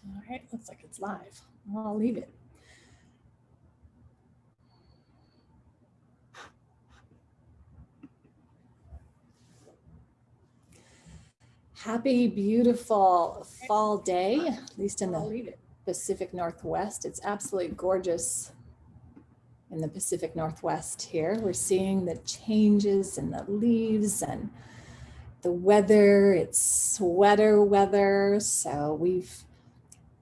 All right, looks like it's live. I'll leave it. Happy, beautiful fall day, at least in the Pacific Northwest. It's absolutely gorgeous in the Pacific Northwest here. We're seeing the changes in the leaves and the weather. It's sweater weather, so we've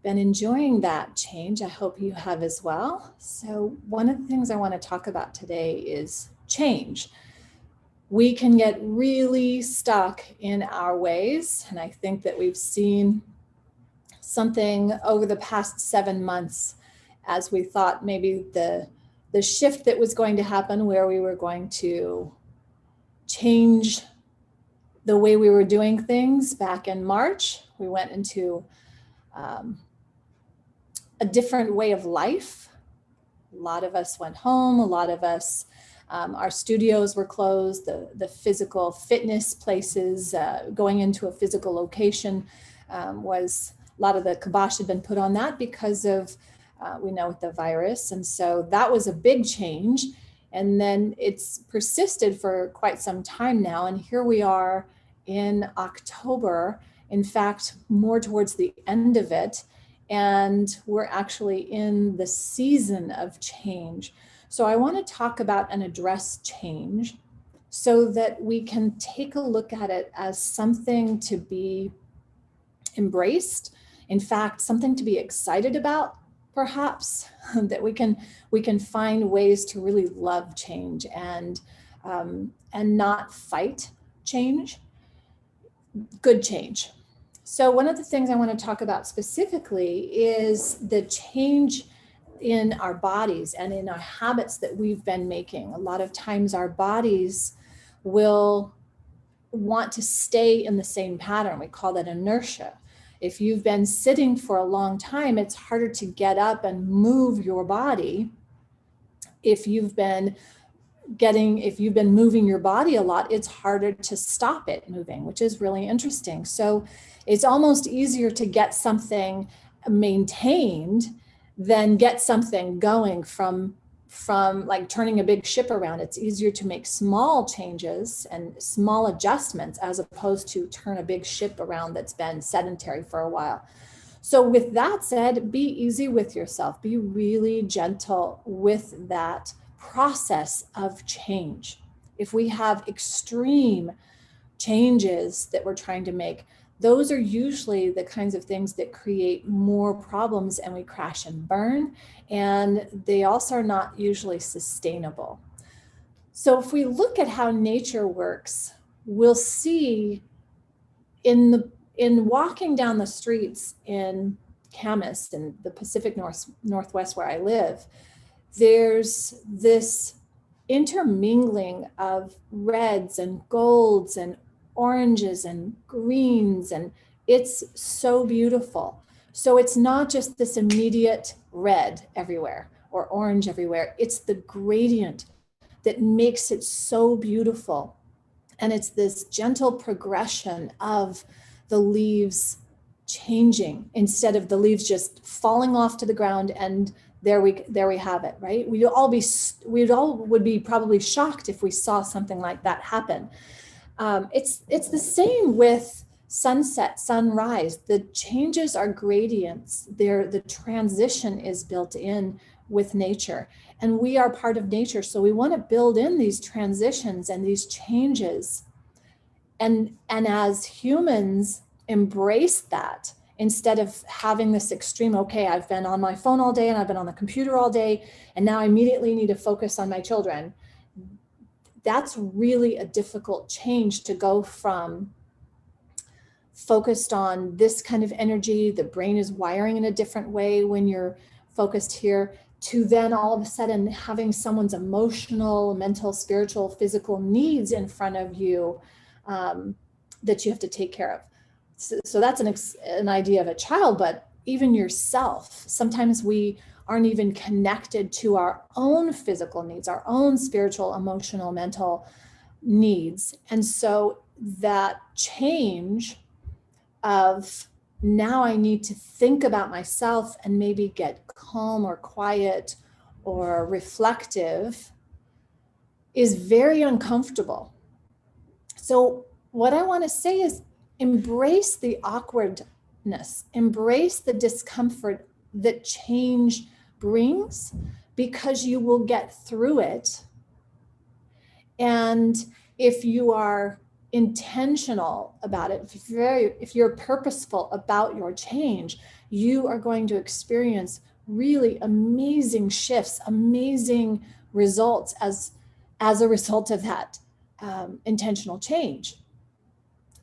been enjoying that change. I hope you have as well. So one of the things I want to talk about today is change. We can get really stuck in our ways, and I think that we've seen something over the past 7 months as we thought maybe the shift that was going to happen, where we were going to change the way we were doing things back in March. We went into a different way of life. A lot of us went home. A lot of us, our studios were closed. The physical fitness places, going into a physical location was, a lot of the kibosh had been put on that because of, we know, with the virus. And so that was a big change. And then it's persisted for quite some time now. And here we are in October, in fact, more towards the end of it. And we're actually in the season of change. So I want to talk about and address change so that we can take a look at it as something to be embraced. In fact, something to be excited about, perhaps, that we can find ways to really love change and not fight change, good change. So one of the things I want to talk about specifically is the change in our bodies and in our habits that we've been making. A lot of times our bodies will want to stay in the same pattern. We call that inertia. If you've been sitting for a long time, it's harder to get up and move your body. If you've been moving your body a lot, it's harder to stop it moving, which is really interesting. So it's almost easier to get something maintained than get something going from like turning a big ship around. It's easier to make small changes and small adjustments as opposed to turn a big ship around that's been sedentary for a while. So with that said, be easy with yourself. Be really gentle with that process of change. If we have extreme changes that we're trying to make, those are usually the kinds of things that create more problems, and we crash and burn, and they also are not usually sustainable. So if we look at how nature works, we'll see in walking down the streets in Camas, in the Pacific Northwest where I live, there's this intermingling of reds and golds and oranges and greens, and it's so beautiful. So it's not just this immediate red everywhere or orange everywhere. It's the gradient that makes it so beautiful. And it's this gentle progression of the leaves changing instead of the leaves just falling off to the ground and there we have it, right? We'd all would be probably shocked if we saw something like that happen. It's the same with sunset, sunrise. The changes are gradients. The transition is built in with nature, and we are part of nature. So we want to build in these transitions and these changes, and as humans embrace that, instead of having this extreme, okay, I've been on my phone all day and I've been on the computer all day, and now I immediately need to focus on my children. That's really a difficult change, to go from focused on this kind of energy, the brain is wiring in a different way when you're focused here, to then all of a sudden having someone's emotional, mental, spiritual, physical needs in front of you that you have to take care of. So that's an idea of a child, but even yourself, sometimes we aren't even connected to our own physical needs, our own spiritual, emotional, mental needs. And so that change of now I need to think about myself and maybe get calm or quiet or reflective is very uncomfortable. So what I want to say is embrace the awkwardness, embrace the discomfort that change brings, because you will get through it. And if you are intentional about it, if you're purposeful about your change, you are going to experience really amazing shifts, amazing results as a result of that intentional change.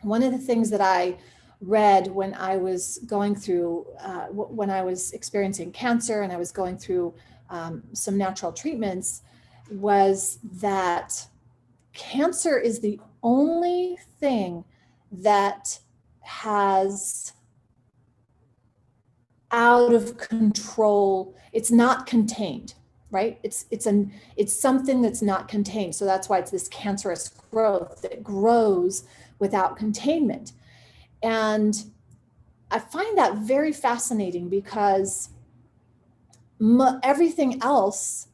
One of the things that I read when I was going through, when I was experiencing cancer and I was going through some natural treatments, was that cancer is the only thing that has out of control. It's not contained, right? It's something that's not contained. So that's why it's this cancerous growth that grows without containment. And I find that very fascinating, because everything else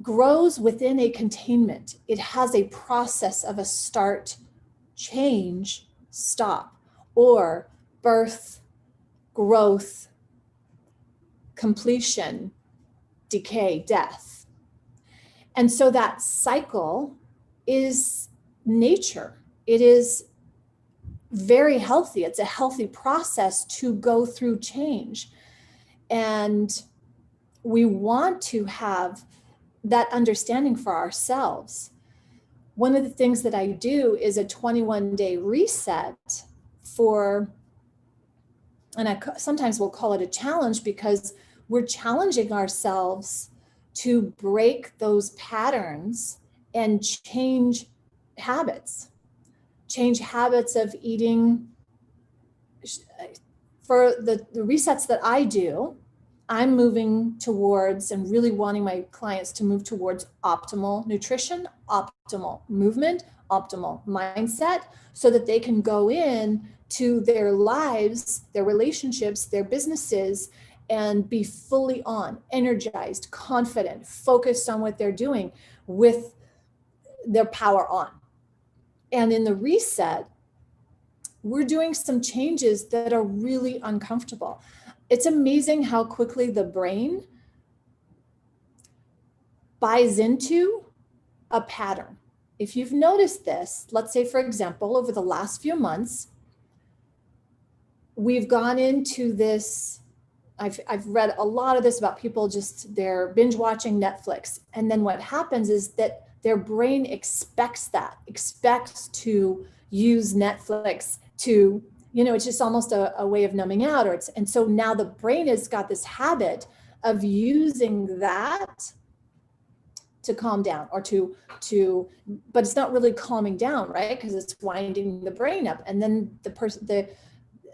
grows within a containment. It has a process of a start, change, stop, or birth, growth, completion, decay, death. And so that cycle is nature. It is very healthy. It's a healthy process to go through change. And we want to have that understanding for ourselves. One of the things that I do is a 21-day reset for, and I sometimes will call it a challenge, because we're challenging ourselves to break those patterns and change habits of eating. For the resets that I do, I'm moving towards and really wanting my clients to move towards optimal nutrition, optimal movement, optimal mindset, so that they can go in to their lives, their relationships, their businesses, and be fully on, energized, confident, focused on what they're doing with their power on. And in the reset, we're doing some changes that are really uncomfortable. It's amazing how quickly the brain buys into a pattern. If you've noticed this, let's say, for example, over the last few months, we've gone into this, I've read a lot of this about people they're binge watching Netflix. And then what happens is that their brain expects to use Netflix to, it's just almost a way of numbing out, and so now the brain has got this habit of using that to calm down, or but it's not really calming down, right? Because it's winding the brain up. And then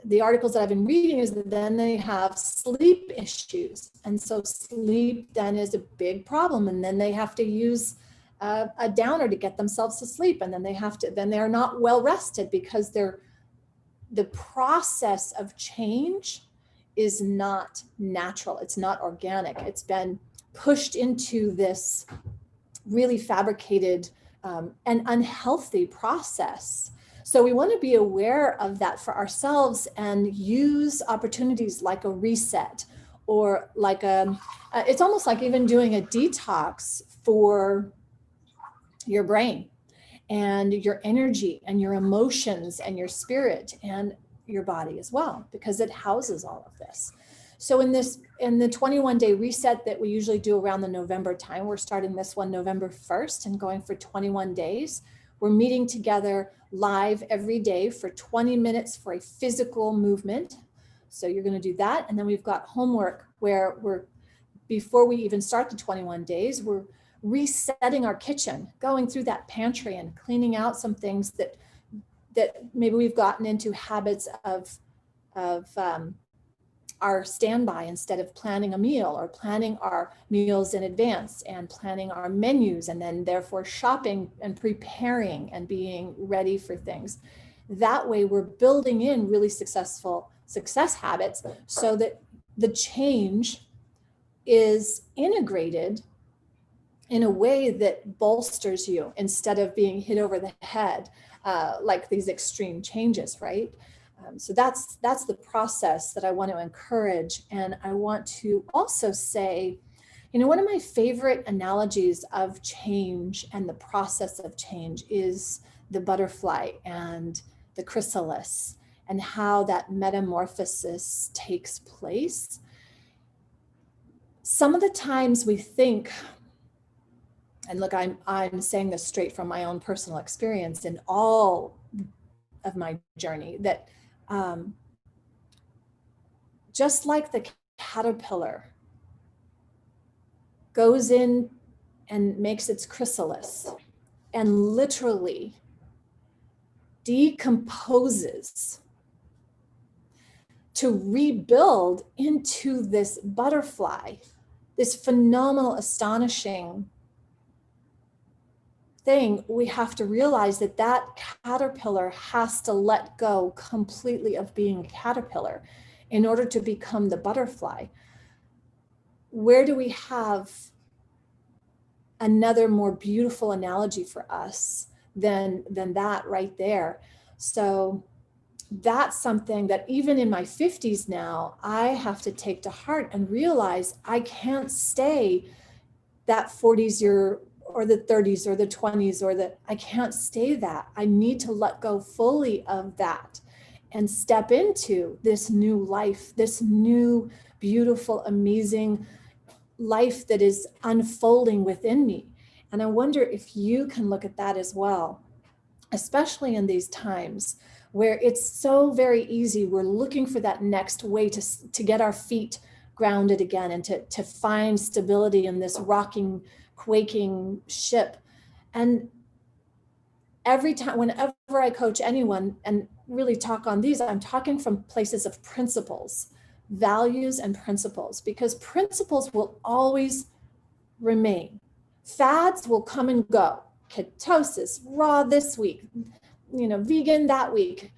the articles that I've been reading is that then they have sleep issues. And so sleep then is a big problem. And then they have to use a downer to get themselves to sleep. And then they're not well rested, because the process of change is not natural. It's not organic. It's been pushed into this really fabricated and unhealthy process. So we want to be aware of that for ourselves and use opportunities like a reset, or like it's almost like even doing a detox for your brain and your energy and your emotions and your spirit and your body as well, because it houses all of this. So in the 21-day reset that we usually do around the November time, we're starting this one November 1st and going for 21 days. We're meeting together live every day for 20 minutes for a physical movement. So you're going to do that. And then we've got homework where before we even start the 21 days, we're resetting our kitchen, going through that pantry and cleaning out some things that maybe we've gotten into habits of our standby, instead of planning a meal or planning our meals in advance and planning our menus, and then therefore shopping and preparing and being ready for things. That way we're building in really successful success habits so that the change is integrated in a way that bolsters you instead of being hit over the head like these extreme changes, right? So that's the process that I want to encourage. And I want to also say, you know, one of my favorite analogies of change and the process of change is the butterfly and the chrysalis and how that metamorphosis takes place. Some of the times we think, and look, I'm saying this straight from my own personal experience in all of my journey, that just like the caterpillar goes in and makes its chrysalis and literally decomposes to rebuild into this butterfly, this phenomenal, astonishing thing, we have to realize that that caterpillar has to let go completely of being a caterpillar in order to become the butterfly. Where do we have another more beautiful analogy for us than that right there? So that's something that even in my 50s now, I have to take to heart and realize I can't stay that 40s year or the 30s or the 20s or I can't stay that. I need to let go fully of that and step into this new life, this new, beautiful, amazing life that is unfolding within me. And I wonder if you can look at that as well, especially in these times where it's so very easy. We're looking for that next way to get our feet grounded again and to find stability in this rocking, quaking ship. And every time, whenever I coach anyone and really talk on these, I'm talking from places of principles, values and principles, because principles will always remain. Fads will come and go. Ketosis, raw this week, you know, vegan that week,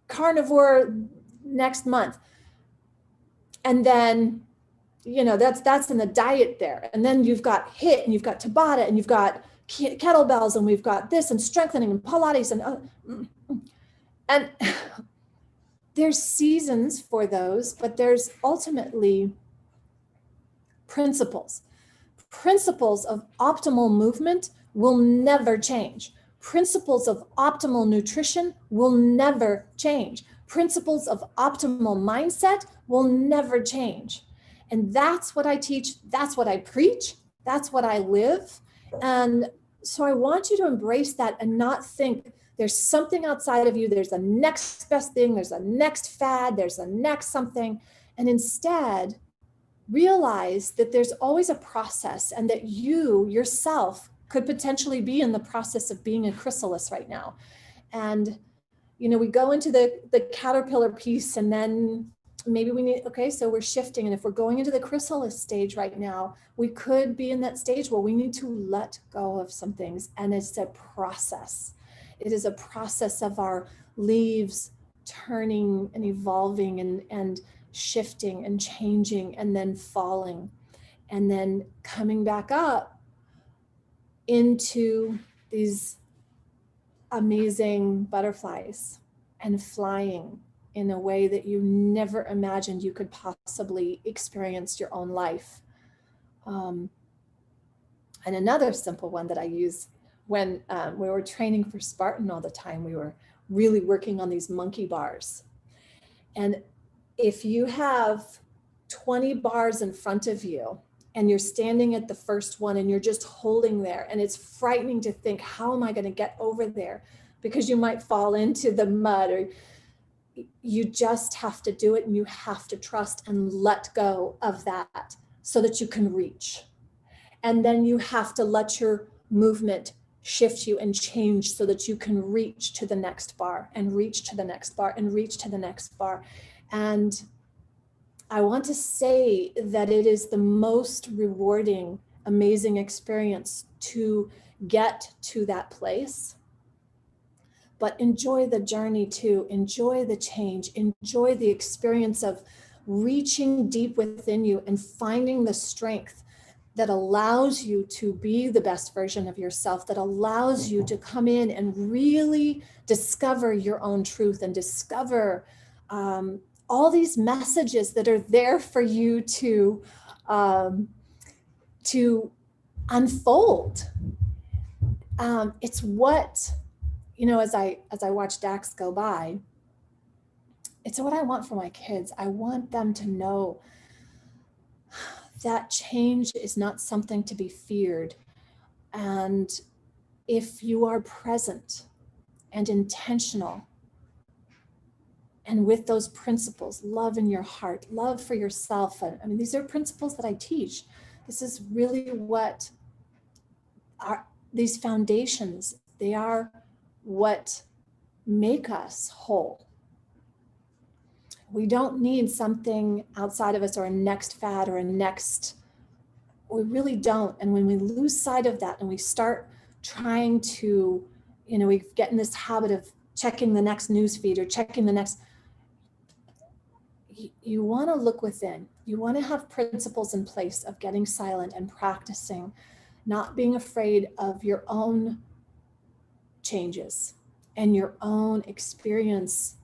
carnivore next month. And then, you know, that's in the diet there. And then you've got HIIT and you've got Tabata and you've got kettlebells and we've got this and strengthening and Pilates and there's seasons for those, but there's ultimately principles. Principles of optimal movement will never change. Principles of optimal nutrition will never change. Principles of optimal mindset will never change. And that's what I teach. That's what I preach. That's what I live. And so I want you to embrace that and not think there's something outside of you. There's a next best thing. There's a next fad. There's a next something. And instead, realize that there's always a process and that you yourself could potentially be in the process of being a chrysalis right now. And, you know, we go into the caterpillar piece and then maybe we need, okay, so we're shifting. And if we're going into the chrysalis stage right now, we could be in that stage where we need to let go of some things. And it's a process. It is a process of our leaves turning and evolving and shifting and changing and then falling and then coming back up into these amazing butterflies and flying in a way that you never imagined you could possibly experience your own life. And another simple one that I use when we were training for Spartan all the time, we were really working on these monkey bars. And if you have 20 bars in front of you and you're standing at the first one and you're just holding there and it's frightening to think, how am I going to get over there? Because you might fall into the mud, or you just have to do it and you have to trust and let go of that so that you can reach. And then you have to let your movement shift you and change so that you can reach to the next bar and reach to the next bar and reach to the next bar. And I want to say that it is the most rewarding, amazing experience to get to that place. but enjoy the journey too. Enjoy the change. Enjoy the experience of reaching deep within you and finding the strength that allows you to be the best version of yourself, that allows you to come in and really discover your own truth and discover all these messages that are there for you to unfold. It's what, as I watch Dax go by, it's what I want for my kids. I want them to know that change is not something to be feared. And if you are present and intentional, and with those principles, love in your heart, love for yourself. I mean, these are principles that I teach. This is really what are these foundations. They are what make us whole. We don't need something outside of us or a next fad or we really don't. And when we lose sight of that and we start trying to, we get in this habit of checking the next news feed or checking the next, you want to look within. You want to have principles in place of getting silent and practicing, not being afraid of your own changes and your own experience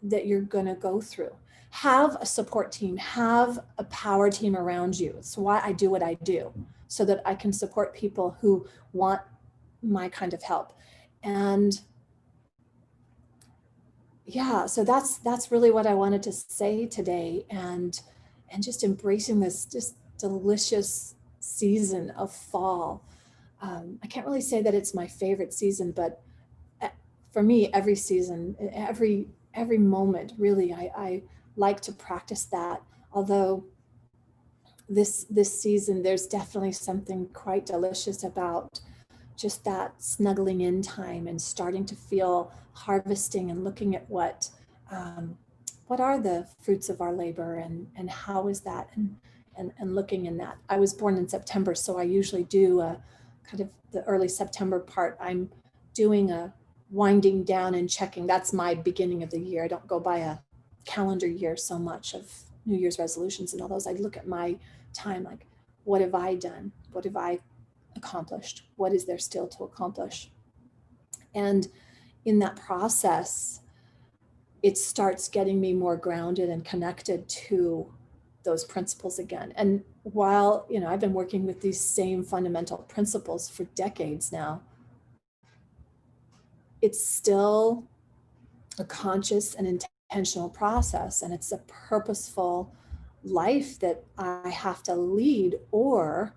that you're going to go through. Have a support team, have a power team around you. It's why I do what I do, so that I can support people who want my kind of help. And yeah, so that's really what I wanted to say today, and just embracing this just delicious season of fall. I can't really say that it's my favorite season, but for me, every season, every moment, really, I like to practice that. Although this season, there's definitely something quite delicious about just that snuggling in time and starting to feel harvesting and looking at what are the fruits of our labor and how is that, and looking in that. I was born in September, so I usually do kind of the early September part. I'm doing a winding down and checking. That's my beginning of the year. I don't go by a calendar year so much of New Year's resolutions and all those. I look at my time like, what have I done? What have I accomplished? What is there still to accomplish? And in that process, it starts getting me more grounded and connected to those principles again. And while, I've been working with these same fundamental principles for decades now, it's still a conscious and intentional process, and it's a purposeful life that I have to lead, or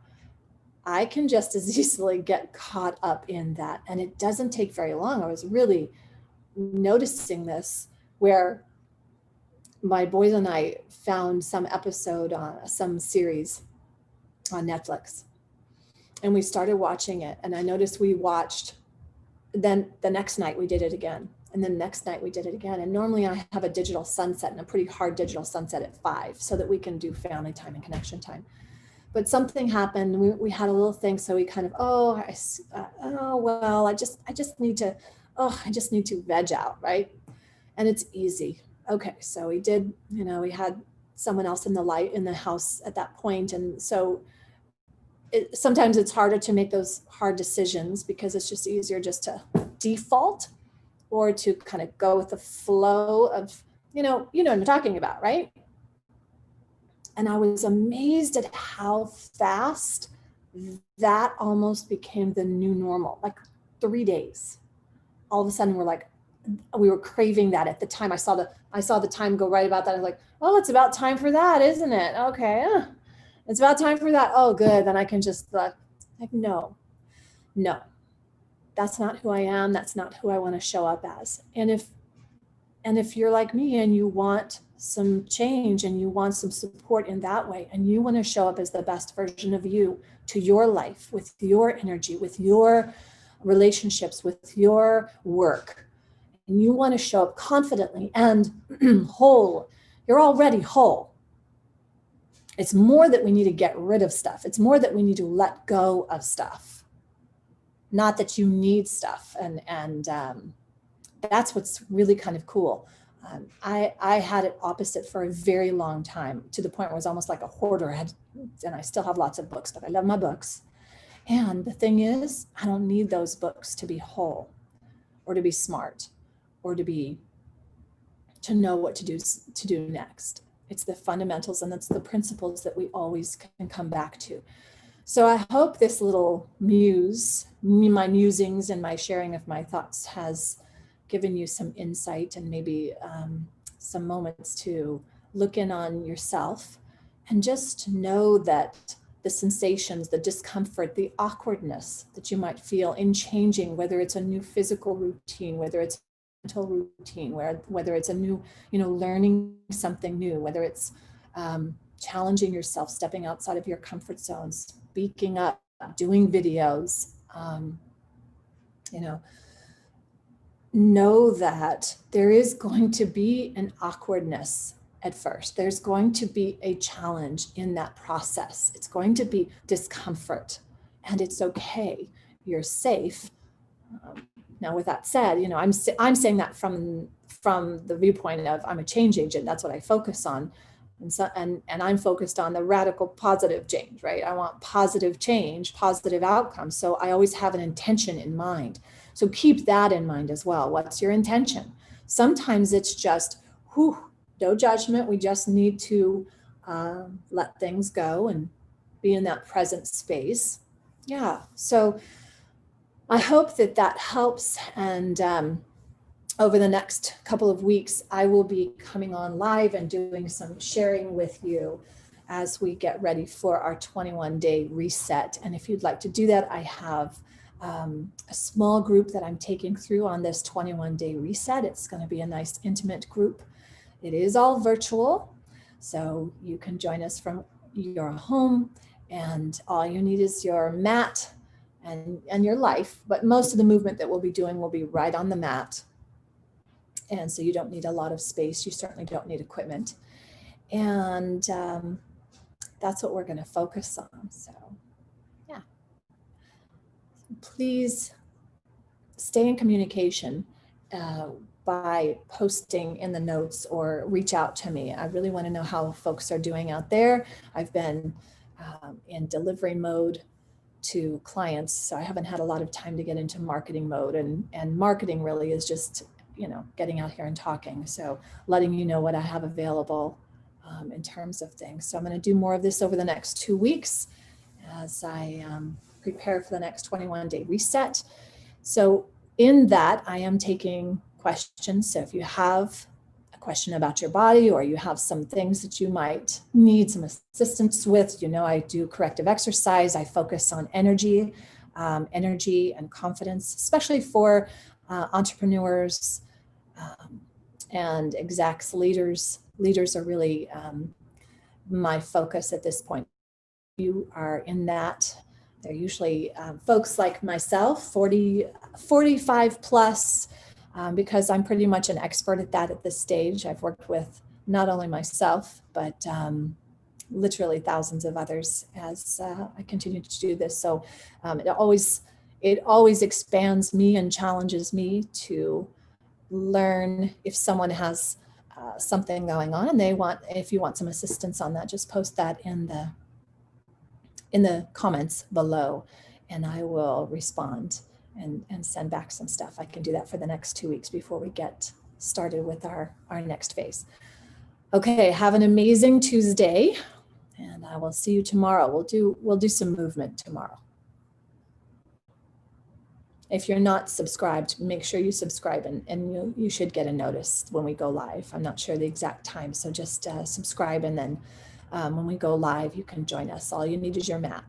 I can just as easily get caught up in that. And it doesn't take very long. I was really noticing this, where my boys and I found some episode on some series on Netflix, and we started watching it. And I noticed we watched, then the next night we did it again. And then the next night we did it again. And normally I have a digital sunset, and a pretty hard digital sunset at 5, so that we can do family time and connection time. But something happened. We had a little thing. So we kind of, I just need to veg out. Right. And it's easy. Okay. So we did, we had someone else in the house at that point. And so sometimes it's harder to make those hard decisions, because it's just easier just to default, or to kind of go with the flow of, what I'm talking about, right? And I was amazed at how fast that almost became the new normal. Like 3 days, all of a sudden we were craving that. At the time, I saw the time go right about that. I was like, oh, it's about time for that, isn't it? Okay, it's about time for that. Oh, good. Then I can just no, that's not who I am. That's not who I want to show up as. And if you're like me and you want some change and you want some support in that way, and you want to show up as the best version of you to your life, with your energy, with your relationships, with your work, and you want to show up confidently and whole, you're already whole. It's more that we need to get rid of stuff. It's more that we need to let go of stuff. Not that you need stuff, and that's what's really kind of cool. I had it opposite for a very long time, to the point where it was almost like a hoarder. And I still have lots of books, but I love my books. And the thing is, I don't need those books to be whole, or to be smart, or to know what to do next. It's the fundamentals and it's the principles that we always can come back to. So I hope this little my musings and my sharing of my thoughts has given you some insight, and maybe some moments to look in on yourself and just know that the sensations, the discomfort, the awkwardness that you might feel in changing, whether it's a new physical routine, whether it's a mental routine, whether it's a new, learning something new, whether it's challenging yourself, stepping outside of your comfort zones, speaking up, doing videos, know that there is going to be an awkwardness at first. There's going to be a challenge in that process. It's going to be discomfort, and it's okay. You're safe. Now, with that said, I'm saying that from the viewpoint of I'm a change agent. That's what I focus on. And I'm focused on the radical positive change, right? I want positive change, positive outcomes. So I always have an intention in mind. So keep that in mind as well. What's your intention? Sometimes it's just, no judgment. We just need to let things go and be in that present space. Yeah. So I hope that helps. And over the next couple of weeks, I will be coming on live and doing some sharing with you as we get ready for our 21-day reset. And if you'd like to do that, I have a small group that I'm taking through on this 21-day reset. It's going to be a nice intimate group. It is all virtual, so you can join us from your home, and all you need is your mat and your life. But most of the movement that we'll be doing will be right on the mat. And so you don't need a lot of space. You certainly don't need equipment. And that's what we're going to focus on. So, yeah. Please stay in communication by posting in the notes or reach out to me. I really want to know how folks are doing out there. I've been in delivery mode to clients, so I haven't had a lot of time to get into marketing mode. And marketing really is just getting out here and talking. So letting you know what I have available in terms of things. So I'm going to do more of this over the next 2 weeks as I prepare for the next 21-day reset. So in that, I am taking questions. So if you have a question about your body, or you have some things that you might need some assistance with, I do corrective exercise. I focus on energy and confidence, especially for entrepreneurs, and execs, leaders. Leaders are really my focus at this point. You are in that. They're usually folks like myself, 45 plus, because I'm pretty much an expert at that at this stage. I've worked with not only myself, but literally thousands of others as I continue to do this. So it always expands me and challenges me to learn. If someone has something going on and if you want some assistance on that, just post that in the comments below, and I will respond and send back some stuff. I can do that for the next 2 weeks before we get started with our next phase. Okay, have an amazing Tuesday, and I will see you tomorrow. We'll do some movement tomorrow. If you're not subscribed, make sure you subscribe, and you should get a notice when we go live. I'm not sure the exact time, so just subscribe, and then when we go live, you can join us. All you need is your mat.